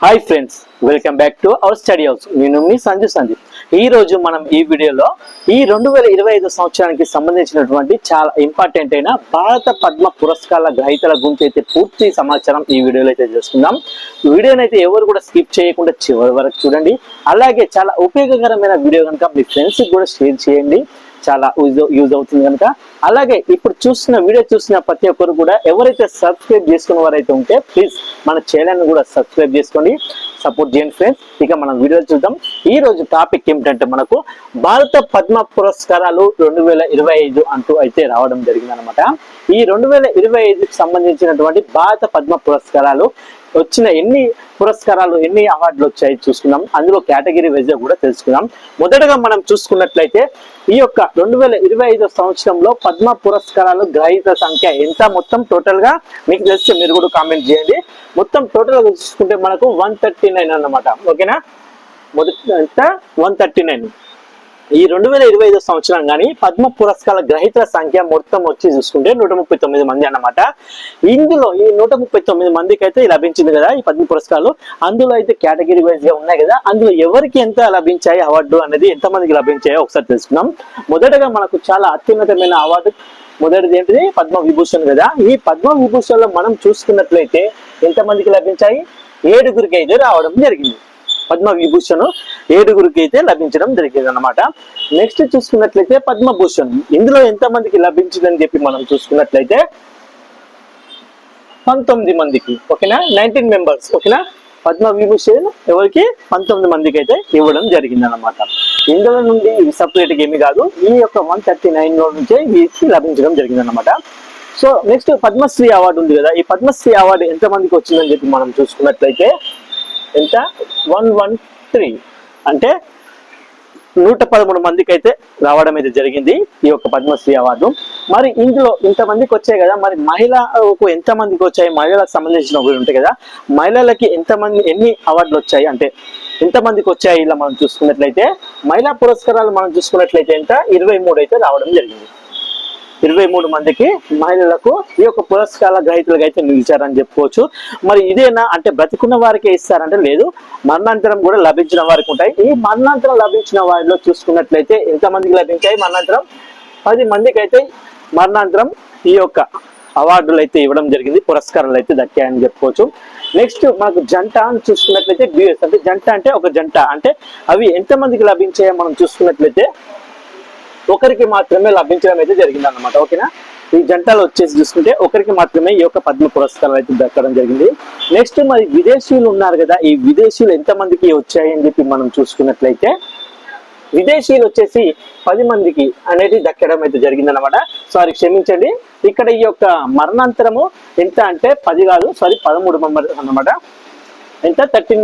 Hi friends, welcome back to our study house. నేను మీ సందీప్. ఈ రోజు మనం ఈ వీడియోలో ఈ 2025 సంవత్సరానికి సంబంధించినటువంటి చాలా ఇంపార్టెంట్ అయిన భారత పద్మ పురస్కారాల గ్రహీతల గురించి అయితే పూర్తి సమాచారం ఈ వీడియోలో అయితే తెలుసుకుందాం. వీడియోని అయితే ఎవరు కూడా స్కిప్ చేయకుండా చివరి వరకు చూడండి. అలాగే చాలా ఉపయోగకరమైన వీడియో కనుక మీ ఫ్రెండ్స్ కూడా షేర్ చేయండి, చాలా యూజ్ అవుతుంది కనుక. అలాగే ఇప్పుడు వీడియో చూసిన ప్రతి ఒక్కరు కూడా ఎవరైతే సబ్స్క్రైబ్ చేసుకున్న వారైతే ఉంటే ప్లీజ్ మన ఛానల్ కూడా సబ్స్క్రైబ్ చేసుకోండి, సపోర్ట్ చేయండి ఫ్రెండ్స్. ఇక మనం వీడియో చూద్దాం. ఈ రోజు టాపిక్ ఏమిటంటే మనకు భారత పద్మ పురస్కారాలు 2025 అంటూ అయితే రావడం జరిగింది అనమాట. ఈ 2025కి సంబంధించినటువంటి భారత పద్మ పురస్కారాలు వచ్చిన ఎన్ని అవార్డులు వచ్చాయి చూసుకుందాం. అందులో కేటగిరీ వైజ్ కూడా తెలుసుకుందాం. మొదటగా మనం చూసుకున్నట్లయితే ఈ యొక్క 2025 సంవత్సరంలో పద్మ పురస్కారాలు గ్రహీత సంఖ్య ఎంత మొత్తం టోటల్ గా మీకు తెలిస్తే మీరు కూడా కామెంట్ చేయండి. మొత్తం టోటల్ గా చూసుకుంటే మనకు 139 అన్నమాట. ఓకేనా, మొదట 139. ఈ 2025 సంవత్సరం కానీ పద్మ పురస్కారాల గ్రహీతల సంఖ్య మొత్తం వచ్చి చూసుకుంటే 139 మంది అన్నమాట. ఇందులో ఈ 139 మందికి అయితే లభించింది కదా ఈ పద్మ పురస్కారాలు. అందులో అయితే కేటగిరీ వైజ్ గా ఉన్నాయి కదా, అందులో ఎవరికి ఎంత లభించాయి అవార్డు అనేది, ఎంత మందికి లభించాయో ఒకసారి తెలుసుకుందాం. మొదటగా మనకు చాలా అత్యున్నతమైన అవార్డు మొదటిది ఏంటిది, పద్మ విభూషణ్ కదా. ఈ పద్మ విభూషణ్ లో మనం చూసుకున్నట్లయితే ఎంత మందికి లభించాయి, 7గురికి అయితే రావడం జరిగింది. పద్మ విభూషణ్ 7గురికి అయితే లభించడం జరిగింది అన్నమాట. నెక్స్ట్ చూసుకున్నట్లయితే పద్మభూషణ్, ఇందులో ఎంత మందికి లభించిందని చెప్పి మనం చూసుకున్నట్లయితే 19 మందికి. ఓకేనా, 19 మెంబర్స్. ఓకేనా, పద్మ విభూషణ్ ఎవరికి 19 మందికి అయితే ఇవ్వడం జరిగింది అన్నమాట. ఇందులో నుండి సపరేట్ ఏమి కాదు, ఈ యొక్క 139 లో నుంచే వీరికి లభించడం జరిగింది అన్నమాట. సో నెక్స్ట్ పద్మశ్రీ అవార్డు ఉంది కదా, ఈ పద్మశ్రీ అవార్డు ఎంత మందికి వచ్చిందని చెప్పి మనం చూసుకున్నట్లయితే ఎంత, 113 అంటే 113 మందికి అయితే రావడం అయితే జరిగింది ఈ యొక్క పద్మశ్రీ అవార్డు. మరి ఇందులో ఇంతమందికి వచ్చాయి కదా, మరి మహిళలకు ఎంత మందికి వచ్చాయి, మహిళలకు సంబంధించిన ఒకటి ఉంటాయి కదా, మహిళలకి ఎన్ని అవార్డులు వచ్చాయి అంటే ఎంత మందికి వచ్చాయి ఇలా మనం చూసుకున్నట్లయితే మహిళా పురస్కారాలు మనం చూసుకున్నట్లయితే ఎంత, 23 అయితే రావడం జరిగింది. 23 మందికి మహిళలకు ఈ యొక్క పురస్కారాల గ్రహీతలుగా అయితే నిలిచారని చెప్పుకోవచ్చు. మరి ఇదేనా అంటే బ్రతికున్న వారికే ఇస్తారంటే లేదు, మరణాంతరం కూడా లభించిన వారికి ఉంటాయి. ఈ మరణాంతరం లభించిన వారిలో చూసుకున్నట్లయితే ఎంత మందికి లభించాయి, మరణాంతరం 10 మందికి అయితే మరణాంతరం ఈ యొక్క అవార్డులు అయితే ఇవ్వడం జరిగింది, పురస్కారాలు అయితే దక్కాయని చెప్పుకోవచ్చు. నెక్స్ట్ మనకు జంట అని చూసుకున్నట్లయితే డ్యూయస్ అంటే జంట అంటే ఒక జంట అంటే అవి ఎంత మందికి లభించాయో మనం చూసుకున్నట్లయితే ఒకరికి మాత్రమే లభించడం అయితే జరిగింది అన్నమాట. ఓకేనా, ఈ జంటలు వచ్చేసి చూసుకుంటే ఒకరికి మాత్రమే ఈ యొక్క పద్మ పురస్కారాలు అయితే దక్కడం జరిగింది. నెక్స్ట్ మరి విదేశీయులు ఉన్నారు కదా, ఈ విదేశీయులు ఎంత మందికి వచ్చాయి అని చెప్పి మనం చూసుకున్నట్లయితే విదేశీయులు వచ్చేసి 10 మందికి అనేది దక్కడం అయితే జరిగింది అనమాట. సారీ క్షమించండి, ఇక్కడ ఈ యొక్క మరణాంతరము ఎంత అంటే 10 కాదు, సారీ 13 మెంబర్స్ అన్నమాట. ఎంత, 13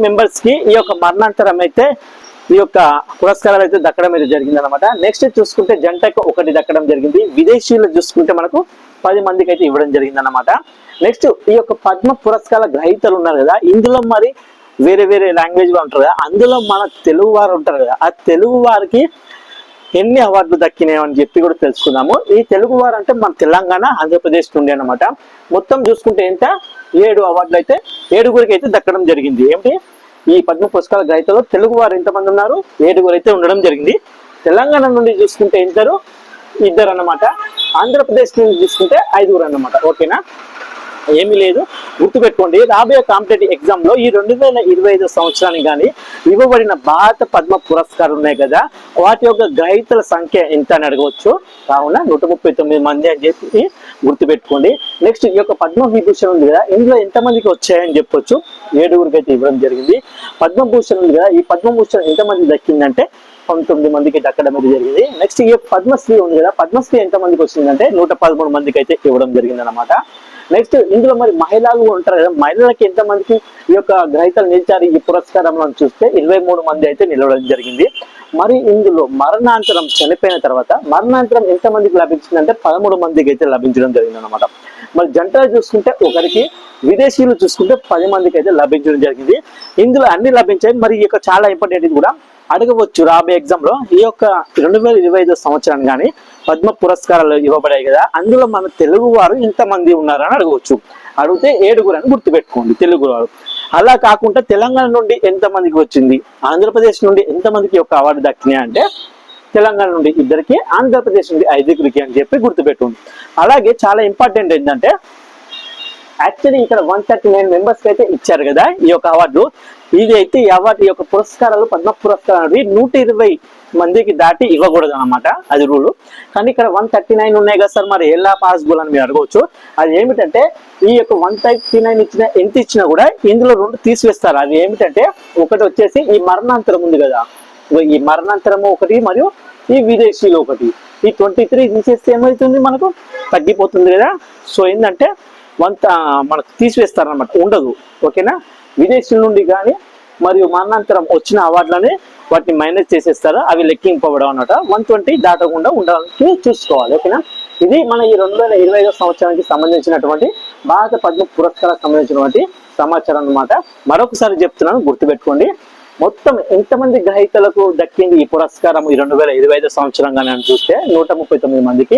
మెంబర్స్ కి ఈ యొక్క మరణాంతరం అయితే ఈ యొక్క పురస్కారాలు అయితే దక్కడం అయితే జరిగింది అనమాట. నెక్స్ట్ చూసుకుంటే జంటకు 1 దక్కడం జరిగింది. విదేశీయులు చూసుకుంటే మనకు 10 మందికి అయితే ఇవ్వడం జరిగింది అనమాట. నెక్స్ట్ ఈ యొక్క పద్మ పురస్కారాల గ్రహీతలు ఉన్నారు కదా, ఇందులో మరి వేరే వేరే లాంగ్వేజ్ లో ఉంటారు కదా, అందులో మన తెలుగు వారు ఉంటారు కదా, ఆ తెలుగు వారికి ఎన్ని అవార్డులు దక్కినాయి అని చెప్పి కూడా తెలుసుకుందాము. ఈ తెలుగు వారు అంటే మన తెలంగాణ, ఆంధ్రప్రదేశ్ నుండి అనమాట. మొత్తం చూసుకుంటే ఎంత, 7 అవార్డులు అయితే 7గురికి అయితే దక్కడం జరిగింది. ఏమిటి, ఈ పద్మ పురస్కారాల గ్రహీతలు తెలుగు వారు ఎంతమంది ఉన్నారు, 7గురు అయితే ఉండడం జరిగింది. తెలంగాణ నుండి చూసుకుంటే ఇద్దరు అన్నమాట. ఆంధ్రప్రదేశ్ నుండి చూసుకుంటే 5గురు అన్నమాట. ఓకేనా, ఏమీ లేదు, గుర్తుపెట్టుకోండి. రాబోయే కాంపిటేటివ్ ఎగ్జామ్ లో ఈ 2025 సంవత్సరానికి కానీ ఇవ్వబడిన భారత పద్మ పురస్కారాలు ఉన్నాయి కదా, వాటి యొక్క గ్రహీతల సంఖ్య ఎంత అని అడగవచ్చు. కావున 139 మంది అని చెప్పి గుర్తుపెట్టుకోండి. నెక్స్ట్ ఈ యొక్క పద్మ విభూషణ్ ఉంది కదా, ఇందులో ఎంతమందికి వచ్చాయని చెప్పొచ్చు, 7గురికి అయితే ఇవ్వడం జరిగింది. పద్మభూషణ్ ఉంది కదా, ఈ పద్మభూషణ్ ఎంతమంది దక్కిందంటే 19 మందికి దక్కడం అయితే జరిగింది. నెక్స్ట్ ఈ పద్మశ్రీ ఉంది కదా, పద్మశ్రీ ఎంత మందికి వచ్చిందంటే 113 మందికి అయితే ఇవ్వడం జరిగింది అనమాట. నెక్స్ట్ ఇందులో మరి మహిళలు ఉంటారు కదా, మహిళలకి ఎంత మందికి ఈ యొక్క గ్రహీతలు నిలిచారు ఈ పురస్కారంలో చూస్తే 23 మంది అయితే నిలవడం జరిగింది. మరి ఇందులో మరణాంతరం చనిపోయిన తర్వాత మరణాంతరం ఎంత మందికి లభించిందంటే 13 మందికి అయితే లభించడం జరిగింది అనమాట. మరి జంటలు చూసుకుంటే ఒకరికి, విదేశీయులు చూసుకుంటే 10 మందికి అయితే లభించడం జరిగింది. ఇందులో అన్ని లభించాయి. మరి ఈ యొక్క చాలా ఇంపార్టెంట్ కూడా అడగవచ్చు రాబోయే ఎగ్జామ్ లో, ఈ యొక్క 2025 సంవత్సరం కానీ పద్మ పురస్కారాలు ఇవ్వబడాయి కదా, అందులో మన తెలుగు వారు ఇంతమంది ఉన్నారని అడగవచ్చు. అడిగితే 7 అని గుర్తుపెట్టుకోండి తెలుగు వారు. అలా కాకుండా తెలంగాణ నుండి ఎంతమందికి వచ్చింది, ఆంధ్రప్రదేశ్ నుండి ఎంతమందికి ఒక అవార్డు దక్కినాయి అంటే తెలంగాణ నుండి 2కి, ఆంధ్రప్రదేశ్ నుండి 5కి అని చెప్పి గుర్తుపెట్టుకోండి. అలాగే చాలా ఇంపార్టెంట్ ఏంటంటే యాక్చువల్లీ ఇక్కడ 139 మెంబర్స్ కి అయితే ఇచ్చారు కదా ఈ యొక్క అవార్డు. ఇది అయితే ఈ అవార్డు ఈ యొక్క పురస్కారాలు పద్మ పురస్కారాలు 120 మందికి దాటి ఇవ్వకూడదు అనమాట, అది రూలు. కానీ ఇక్కడ 139 ఉన్నాయి కదా సార్, మరి ఎలా పాసిబుల్ అని మీరు అడగవచ్చు. అది ఏమిటంటే ఈ యొక్క 139 ఇచ్చిన ఎంత ఇచ్చినా కూడా ఇందులో 2 తీసివేస్తారు. అది ఏమిటంటే ఒకటి వచ్చేసి ఈ మరణాంతరం ఉంది కదా, ఈ మరణాంతరము ఒకటి మరియు ఈ విదేశీలో ఒకటి. ఈ 23 తీసేస్తే ఏమవుతుంది, మనకు తగ్గిపోతుంది కదా. సో ఏంటంటే మనకు తీసివేస్తారనమాట, ఉండదు. ఓకేనా, విదేశీల నుండి కానీ మరియు మరణాంతరం వచ్చిన అవార్డులని వాటిని మైనస్ చేసేస్తారు, అవి లెక్కింపబడవు అన్నమాట. 120 దాటకుండా ఉండడానికి చూసుకోవాలి. ఓకేనా, ఇది మన ఈ 2025 సంవత్సరానికి సంబంధించినటువంటి భారత పద్మ పురస్కారాలకు సంబంధించినటువంటి సమాచారం అన్నమాట. మరొకసారి చెప్తున్నాను, గుర్తుపెట్టుకోండి. మొత్తం ఎంతమంది గ్రహీతలకు దక్కింది ఈ పురస్కారం ఈ 2025 సంవత్సరంగానే అని చూస్తే 139 మందికి.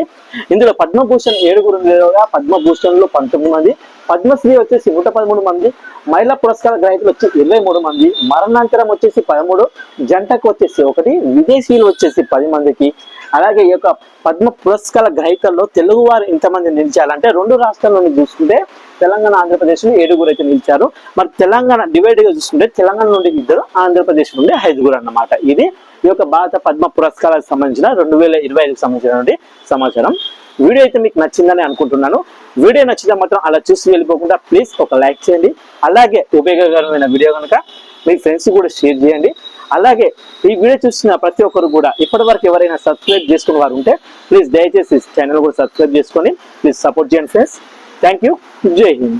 ఇందులో పద్మభూషణ్ 7 పద్మభూషణ్లు 19 మంది, పద్మశ్రీ వచ్చేసి 113 మంది, మహిళా పురస్కార గ్రహీతలు వచ్చి 23 మంది, మరణాంతరం వచ్చేసి 13, జంటకు వచ్చేసి 1, విదేశీయులు వచ్చేసి 10 మందికి. అలాగే ఈ యొక్క పద్మ పురస్కార గ్రహీతల్లో తెలుగు వారు ఇంతమంది నిలిచారంటే 2 రాష్ట్రాల నుండి చూసుకుంటే తెలంగాణ, ఆంధ్రప్రదేశ్ నుండి 7 అయితే నిలిచారు. మరి తెలంగాణ డివైడ్ గా చూసుకుంటే తెలంగాణ నుండి 2, ఆంధ్రప్రదేశ్ నుండి 5 అన్నమాట. ఇది ఈ యొక్క భారత పద్మ పురస్కారాలకు సంబంధించిన 2025 సంబంధించిన సమాచారం. వీడియో అయితే మీకు నచ్చిందని అనుకుంటున్నాను. వీడియో నచ్చితే మాత్రం అలా చూసి వెళ్ళిపోకుండా ప్లీజ్ ఒక లైక్ చేయండి. అలాగే ఉపయోగకరమైన వీడియో కనుక మీ ఫ్రెండ్స్ కూడా షేర్ చేయండి. అలాగే ఈ వీడియో చూసిన ప్రతి ఒక్కరు కూడా ఇప్పటి వరకు ఎవరైనా సబ్స్క్రైబ్ చేసుకున్న వారు ఉంటే ప్లీజ్ దయచేసి ఛానల్ కూడా సబ్స్క్రైబ్ చేసుకొని ప్లీజ్ సపోర్ట్ చేయండి ఫ్రెండ్స్. Thank you. జై హింద్.